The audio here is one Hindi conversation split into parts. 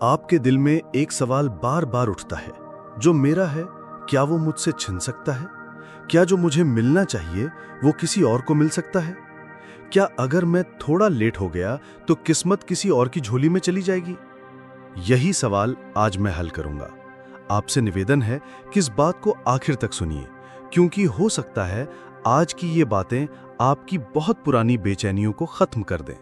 आपके दिल में एक सवाल बार बार उठता है, जो मेरा है क्या वो मुझसे छिन सकता है? क्या जो मुझे मिलना चाहिए वो किसी और को मिल सकता है? क्या अगर मैं थोड़ा लेट हो गया तो किस्मत किसी और की झोली में चली जाएगी? यही सवाल आज मैं हल करूंगा। आपसे निवेदन है कि इस बात को आखिर तक सुनिए, क्योंकि हो सकता है आज की ये बातें आपकी बहुत पुरानी बेचैनियों को खत्म कर दें।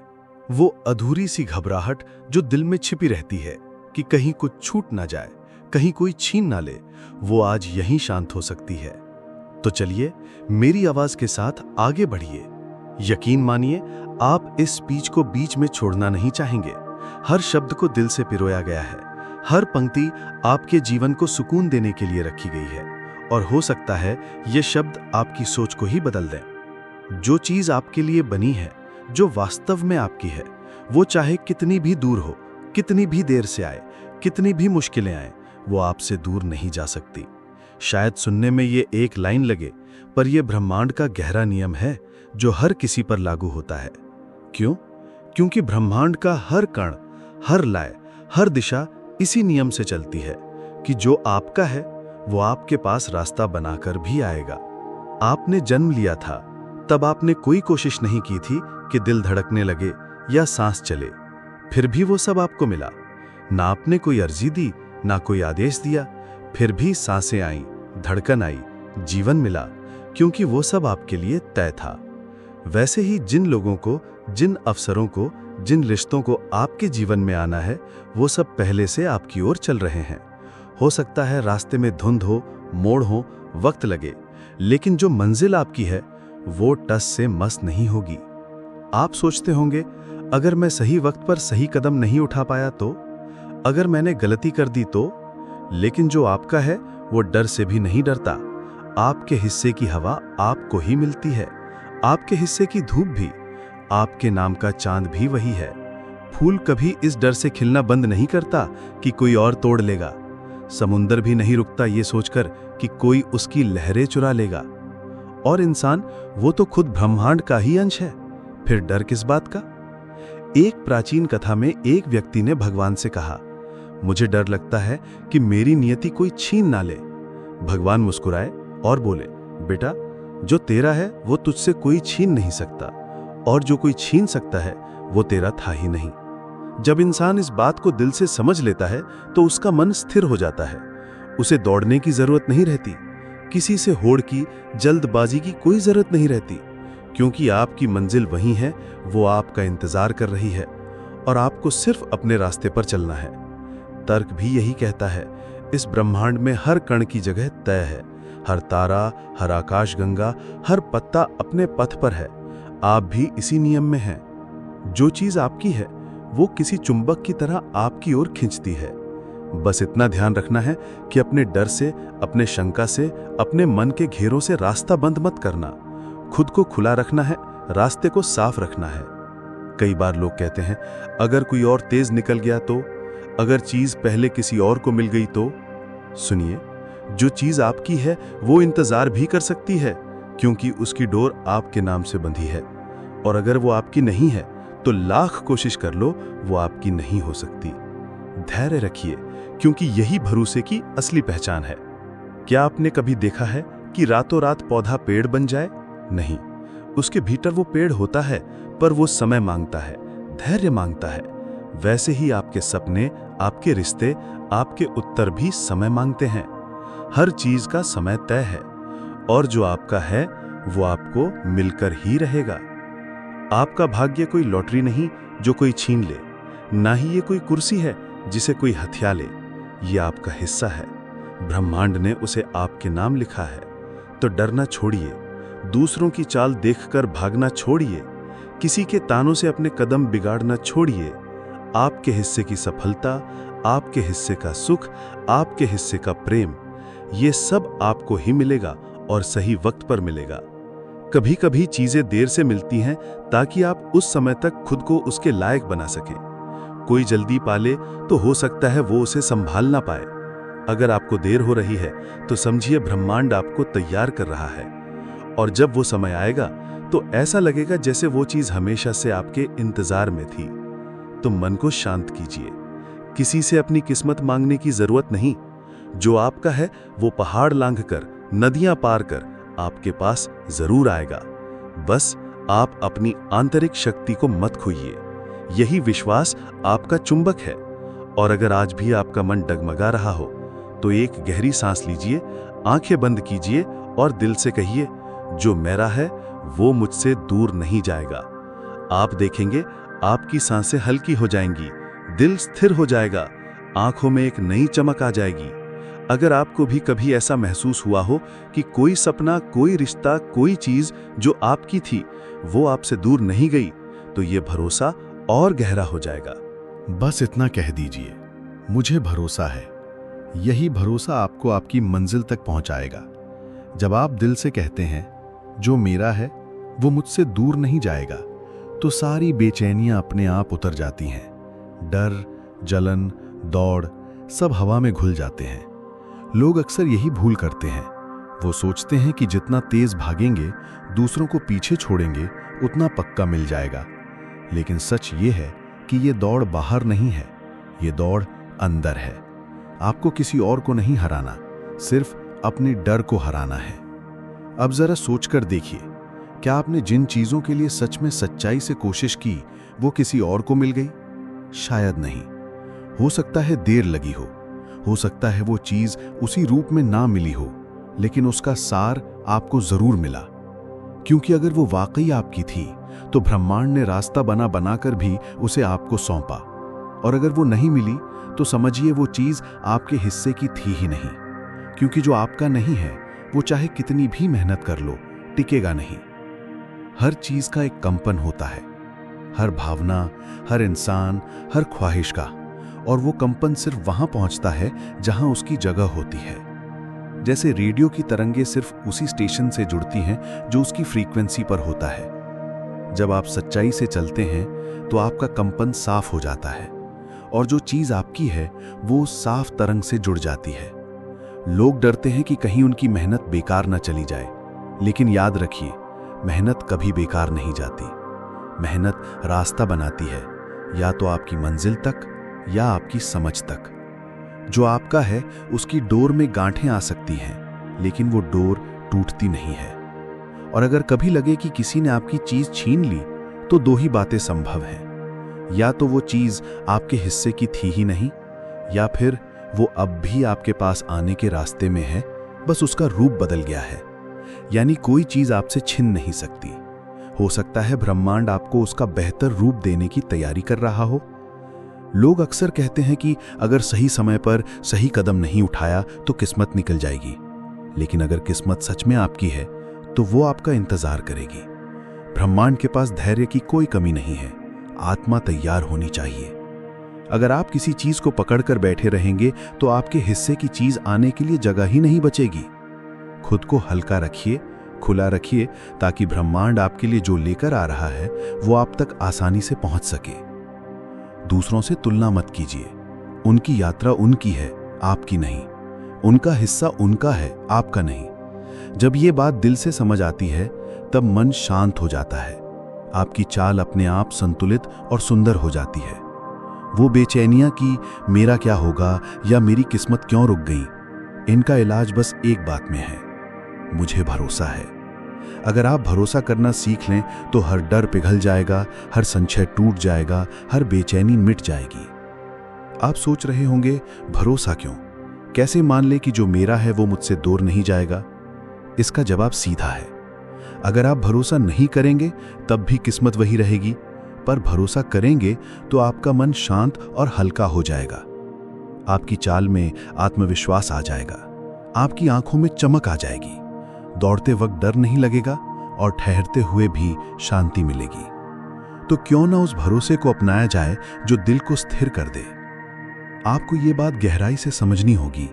वो अधूरी सी घबराहट जो दिल में छिपी रहती है कि कहीं कुछ छूट ना जाए, कहीं कोई छीन ना ले, वो आज यहीं शांत हो सकती है। तो चलिए मेरी आवाज के साथ आगे बढ़िए। यकीन मानिए, आप इस स्पीच को बीच में छोड़ना नहीं चाहेंगे। हर शब्द को दिल से पिरोया गया है, हर पंक्ति आपके जीवन को सुकून देने के लिए रखी गई है, और हो सकता है ये शब्द आपकी सोच को ही बदल दें। जो चीज आपके लिए बनी है, जो वास्तव में आपकी है, वो चाहे कितनी भी दूर हो, कितनी भी देर से आए, कितनी भी मुश्किलें आए, वो आपसे दूर नहीं जा सकती। शायद सुनने में ये एक लाइन लगे, पर यह ब्रह्मांड का गहरा नियम है जो हर किसी पर लागू होता है। क्यों? क्योंकि ब्रह्मांड का हर कण, हर लय, हर दिशा इसी नियम से चलती है कि जो आपका है वो आपके पास रास्ता बनाकर भी आएगा। आपने जन्म लिया था, तब आपने कोई कोशिश नहीं की थी कि दिल धड़कने लगे या सांस चले, फिर भी वो सब आपको मिला। ना आपने कोई अर्जी दी, ना कोई आदेश दिया, फिर भी सांसें आईं, धड़कन आई, जीवन मिला, क्योंकि वो सब आपके लिए तय था। वैसे ही जिन लोगों को, जिन अवसरों को, जिन रिश्तों को आपके जीवन में आना है, वो सब पहले से आपकी ओर चल रहे हैं। हो सकता है रास्ते में धुंध हो, मोड़ हो, वक्त लगे, लेकिन जो मंजिल आपकी है वो टस से मस नहीं होगी। आप सोचते होंगे, अगर मैं सही वक्त पर सही कदम नहीं उठा पाया तो, अगर मैंने गलती कर दी तो, लेकिन जो आपका है वो डर से भी नहीं डरता। आपके हिस्से की हवा आपको ही मिलती है, आपके हिस्से की धूप भी, आपके नाम का चांद भी वही है। फूल कभी इस डर से खिलना बंद नहीं करता कि कोई और तोड़ लेगा। समुंदर भी नहीं रुकता ये सोचकर कि कोई उसकी लहरें चुरा लेगा। और इंसान, वो तो खुद ब्रह्मांड का ही अंश है, फिर डर किस बात का? एक प्राचीन कथा में एक व्यक्ति ने भगवान से कहा, मुझे डर लगता है कि मेरी नियति कोई छीन ना ले। भगवान मुस्कुराए और बोले, बेटा, जो तेरा है वो तुझसे कोई छीन नहीं सकता, और जो कोई छीन सकता है वो तेरा था ही नहीं। जब इंसान इस बात को दिल से समझ लेता है तो उसका मन स्थिर हो जाता है। उसे दौड़ने की जरूरत नहीं रहती, किसी से होड़ की, जल्दबाजी की कोई जरूरत नहीं रहती, क्योंकि आपकी मंजिल वही है, वो आपका इंतजार कर रही है, और आपको सिर्फ अपने रास्ते पर चलना है। तर्क भी यही कहता है, इस ब्रह्मांड में हर कण की जगह तय है, हर तारा, हर आकाशगंगा, हर पत्ता अपने पथ पर है। आप भी इसी नियम में हैं। जो चीज आपकी है वो किसी चुंबक की तरह आपकी ओर खींचती है। बस इतना ध्यान रखना है कि अपने डर से, अपने शंका से, अपने मन के घेरों से रास्ता बंद मत करना। खुद को खुला रखना है, रास्ते को साफ रखना है। कई बार लोग कहते हैं, अगर कोई और तेज निकल गया तो, अगर चीज पहले किसी और को मिल गई तो। सुनिए, जो चीज आपकी है वो इंतजार भी कर सकती है, क्योंकि उसकी डोर आपके नाम से बंधी है। और अगर वो आपकी नहीं है तो लाख कोशिश कर लो, वो आपकी नहीं हो सकती। धैर्य रखिए, क्योंकि यही भरोसे की असली पहचान है। क्या आपने कभी देखा है कि रातों रात पौधा पेड़ बन जाए? नहीं, उसके भीतर वो पेड़ होता है, पर वो समय मांगता है, धैर्य मांगता है। वैसे ही आपके सपने, आपके रिश्ते, आपके उत्तर भी समय मांगते हैं। हर चीज का समय तय है, और जो आपका है वो आपको मिलकर ही रहेगा। आपका भाग्य कोई लॉटरी नहीं जो कोई छीन ले, ना ही ये कोई कुर्सी है जिसे कोई हथिया ले। ये आपका हिस्सा है, ब्रह्मांड ने उसे आपके नाम लिखा है। तो डरना छोड़िए, दूसरों की चाल देखकर भागना छोड़िए, किसी के तानों से अपने कदम बिगाड़ना छोड़िए। आपके हिस्से की सफलता, आपके हिस्से का सुख, आपके हिस्से का प्रेम, ये सब आपको ही मिलेगा, और सही वक्त पर मिलेगा। कभी कभी चीजें देर से मिलती हैं ताकि आप उस समय तक खुद को उसके लायक बना सकें। कोई जल्दी पाले तो हो सकता है वो उसे संभाल ना पाए। अगर आपको देर हो रही है तो समझिए ब्रह्मांड आपको तैयार कर रहा है, और जब वो समय आएगा तो ऐसा लगेगा जैसे वो चीज हमेशा से आपके इंतजार में थी। तो मन को शांत कीजिए, किसी से अपनी किस्मत मांगने की जरूरत नहीं। जो आपका है वो पहाड़ लांघकर, नदियां पार कर आपके पास जरूर आएगा। बस आप अपनी आंतरिक शक्ति को मत खोइए। यही विश्वास आपका चुंबक है। और अगर आज भी आपका मन डगमगा रहा हो तो एक गहरी सांस लीजिए, आंखें बंद कीजिए और दिल से कहिए, जो मेरा है वो मुझसे दूर नहीं जाएगा। आप देखेंगे आपकी सांसें हल्की हो जाएंगी, दिल स्थिर हो जाएगा, आंखों में एक नई चमक आ जाएगी। अगर आपको भी कभी ऐसा महसूस हुआ हो कि कोई सपना, कोई रिश्ता, कोई चीज जो आपकी थी वो आपसे दूर नहीं गई, तो ये भरोसा और गहरा हो जाएगा। बस इतना कह दीजिए, मुझे भरोसा है। यही भरोसा आपको आपकी मंजिल तक पहुंचाएगा। जब आप दिल से कहते हैं, जो मेरा है वो मुझसे दूर नहीं जाएगा, तो सारी बेचैनियां अपने आप उतर जाती हैं। डर, जलन, दौड़ सब हवा में घुल जाते हैं। लोग अक्सर यही भूल करते हैं। वो सोचते हैं कि जितना तेज भागेंगे, दूसरों को पीछे छोड़ेंगे, उतना पक्का मिल जाएगा। लेकिन सच ये है कि ये दौड़ बाहर नहीं है, ये दौड़ अंदर है। आपको किसी और को नहीं हराना, सिर्फ अपने डर को हराना है। अब जरा सोचकर देखिए, क्या आपने जिन चीजों के लिए सच में सच्चाई से कोशिश की वो किसी और को मिल गई? शायद नहीं। हो सकता है देर लगी हो सकता है वो चीज उसी रूप में ना मिली हो, लेकिन उसका सार आपको जरूर मिला। क्योंकि अगर वो वाकई आपकी थी तो ब्रह्मांड ने रास्ता बनाकर भी उसे आपको सौंपा। और अगर वो नहीं मिली तो समझिए वो चीज आपके हिस्से की थी ही नहीं। क्योंकि जो आपका नहीं है वो चाहे कितनी भी मेहनत कर लो, टिकेगा नहीं। हर चीज का एक कंपन होता है, हर भावना, हर इंसान, हर ख्वाहिश का। और वो कंपन सिर्फ वहां पहुंचता है जहां उसकी जगह होती है। जैसे रेडियो की तरंगें सिर्फ उसी स्टेशन से जुड़ती हैं जो उसकी फ्रीक्वेंसी पर होता है। जब आप सच्चाई से चलते हैं तो आपका कंपन साफ हो जाता है और जो चीज आपकी है वो साफ तरंग से जुड़ जाती है। लोग डरते हैं कि कहीं उनकी मेहनत बेकार न चली जाए, लेकिन याद रखिए, मेहनत कभी बेकार नहीं जाती। मेहनत रास्ता बनाती है, या तो आपकी मंजिल तक या आपकी समझ तक। जो आपका है उसकी डोर में गांठें आ सकती हैं, लेकिन वो डोर टूटती नहीं है। और अगर कभी लगे कि किसी ने आपकी चीज छीन ली, तो दो ही बातें संभव हैं। या तो वो चीज आपके हिस्से की थी ही नहीं, या फिर वो अब भी आपके पास आने के रास्ते में है, बस उसका रूप बदल गया है। यानी कोई चीज आपसे छिन नहीं सकती। हो सकता है ब्रह्मांड आपको उसका बेहतर रूप देने की तैयारी कर रहा हो। लोग अक्सर कहते हैं कि अगर सही समय पर सही कदम नहीं उठाया तो किस्मत निकल जाएगी। लेकिन अगर किस्मत सच में आपकी है तो वो आपका इंतजार करेगी। ब्रह्मांड के पास धैर्य की कोई कमी नहीं है, आत्मा तैयार होनी चाहिए। अगर आप किसी चीज को पकड़कर बैठे रहेंगे तो आपके हिस्से की चीज आने के लिए जगह ही नहीं बचेगी। खुद को हल्का रखिए, खुला रखिए, ताकि ब्रह्मांड आपके लिए जो लेकर आ रहा है वो आप तक आसानी से पहुंच सके। दूसरों से तुलना मत कीजिए। उनकी यात्रा उनकी है, आपकी नहीं। उनका हिस्सा उनका है, आपका नहीं। जब ये बात दिल से समझ आती है तब मन शांत हो जाता है। आपकी चाल अपने आप संतुलित और सुंदर हो जाती है। वो बेचैनियां कि मेरा क्या होगा या मेरी किस्मत क्यों रुक गई, इनका इलाज बस एक बात में है, मुझे भरोसा है। अगर आप भरोसा करना सीख लें तो हर डर पिघल जाएगा, हर संशय टूट जाएगा, हर बेचैनी मिट जाएगी। आप सोच रहे होंगे, भरोसा क्यों? कैसे मान ले कि जो मेरा है वो मुझसे दूर नहीं जाएगा? इसका जवाब सीधा है। अगर आप भरोसा नहीं करेंगे तब भी किस्मत वही रहेगी, पर भरोसा करेंगे तो आपका मन शांत और हल्का हो जाएगा। आपकी चाल में आत्मविश्वास आ जाएगा, आपकी आंखों में चमक आ जाएगी। दौड़ते वक्त डर नहीं लगेगा और ठहरते हुए भी शांति मिलेगी। तो क्यों ना उस भरोसे को अपनाया जाए जो दिल को स्थिर कर दे। आपको ये बात गहराई से समझनी होगी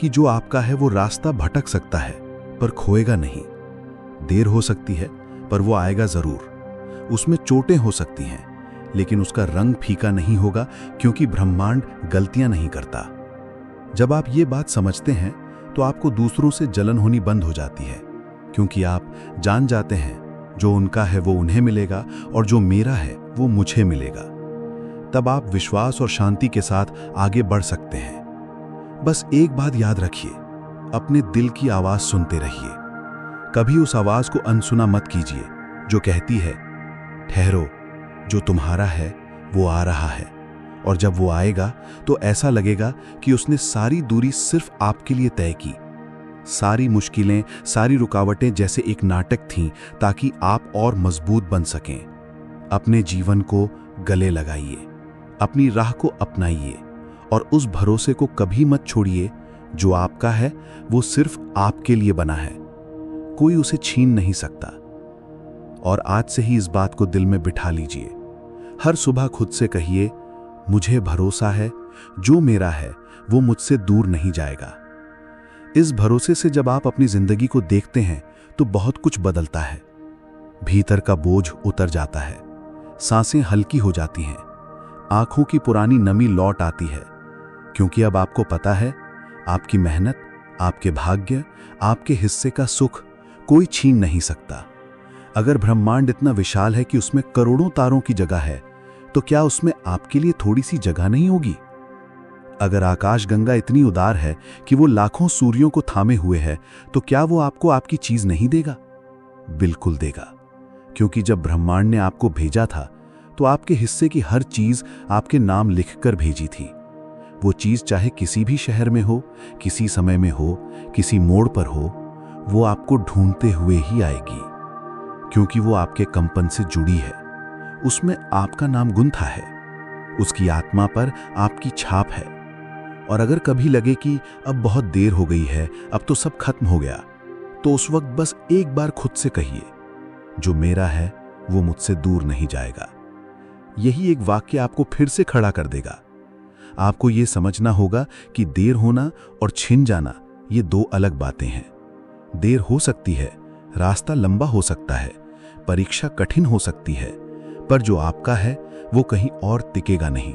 कि जो आपका है वो रास्ता भटक सकता है पर खोएगा नहीं। देर हो सकती है पर वो आएगा जरूर। उसमें चोटें हो सकती हैं लेकिन उसका रंग फीका नहीं होगा, क्योंकि ब्रह्मांड गलतियां नहीं करता। जब आप ये बात समझते हैं तो आपको दूसरों से जलन होनी बंद हो जाती है, क्योंकि आप जान जाते हैं जो उनका है वो उन्हें मिलेगा और जो मेरा है वो मुझे मिलेगा। तब आप विश्वास और शांति के साथ आगे बढ़ सकते हैं। बस एक बात याद रखिए, अपने दिल की आवाज सुनते रहिए। कभी उस आवाज को अनसुना मत कीजिए जो कहती है, ठहरो, जो तुम्हारा है वो आ रहा है। और जब वो आएगा तो ऐसा लगेगा कि उसने सारी दूरी सिर्फ आपके लिए तय की। सारी मुश्किलें, सारी रुकावटें जैसे एक नाटक थीं ताकि आप और मजबूत बन सकें। अपने जीवन को गले लगाइए, अपनी राह को अपनाइए और उस भरोसे को कभी मत छोड़िए। जो आपका है वो सिर्फ आपके लिए बना है, कोई उसे छीन नहीं सकता। और आज से ही इस बात को दिल में बिठा लीजिए। हर सुबह खुद से कहिए, मुझे भरोसा है, जो मेरा है वो मुझसे दूर नहीं जाएगा। इस भरोसे से जब आप अपनी जिंदगी को देखते हैं तो बहुत कुछ बदलता है। भीतर का बोझ उतर जाता है, सांसें हल्की हो जाती हैं, आंखों की पुरानी नमी लौट आती है, क्योंकि अब आपको पता है आपकी मेहनत, आपके भाग्य, आपके हिस्से का सुख कोई छीन नहीं सकता। अगर ब्रह्मांड इतना विशाल है कि उसमें करोड़ों तारों की जगह है, तो क्या उसमें आपके लिए थोड़ी सी जगह नहीं होगी? अगर आकाशगंगा इतनी उदार है कि वो लाखों सूर्यों को थामे हुए है, तो क्या वो आपको आपकी चीज नहीं देगा? बिल्कुल देगा, क्योंकि जब ब्रह्मांड ने आपको भेजा था तो आपके हिस्से की हर चीज आपके नाम लिखकर भेजी थी। वो चीज चाहे किसी भी शहर में हो, किसी समय में हो, किसी मोड़ पर हो, वो आपको ढूंढते हुए ही आएगी, क्योंकि वो आपके कंपन से जुड़ी है। उसमें आपका नाम गुंथा है, उसकी आत्मा पर आपकी छाप है। और अगर कभी लगे कि अब बहुत देर हो गई है, अब तो सब खत्म हो गया, तो उस वक्त बस एक बार खुद से कहिए, जो मेरा है वो मुझसे दूर नहीं जाएगा। यही एक वाक्य आपको फिर से खड़ा कर देगा। आपको ये समझना होगा कि देर होना और छिन जाना ये दो अलग बातें हैं। देर हो सकती है, रास्ता लंबा हो सकता है, परीक्षा कठिन हो सकती है, पर जो आपका है वो कहीं और टिकेगा नहीं।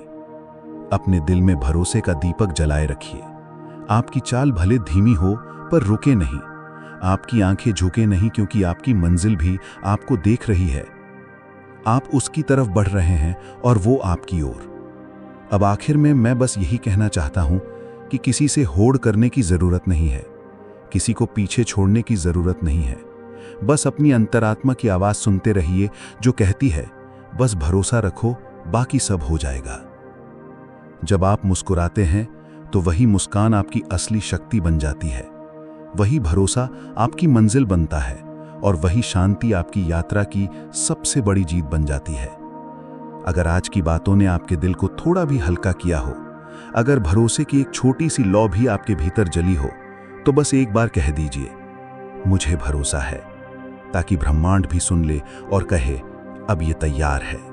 अपने दिल में भरोसे का दीपक जलाए रखिए। आपकी चाल भले धीमी हो पर रुके नहीं, आपकी आंखें झुके नहीं, क्योंकि आपकी मंजिल भी आपको देख रही है। आप उसकी तरफ बढ़ रहे हैं और वो आपकी ओर। अब आखिर में मैं बस यही कहना चाहता हूं कि किसी से होड़ करने की जरूरत नहीं है, किसी को पीछे छोड़ने की जरूरत नहीं है। बस अपनी अंतरात्मा की आवाज सुनते रहिए जो कहती है, बस भरोसा रखो, बाकी सब हो जाएगा। जब आप मुस्कुराते हैं तो वही मुस्कान आपकी असली शक्ति बन जाती है, वही भरोसा आपकी मंजिल बनता है और वही शांति आपकी यात्रा की सबसे बड़ी जीत बन जाती है। अगर आज की बातों ने आपके दिल को थोड़ा भी हल्का किया हो, अगर भरोसे की एक छोटी सी लौ भी आपके भीतर जली हो, तो बस एक बार कह दीजिए, मुझे भरोसा है, ताकि ब्रह्मांड भी सुन ले और कहे, अब ये तैयार है।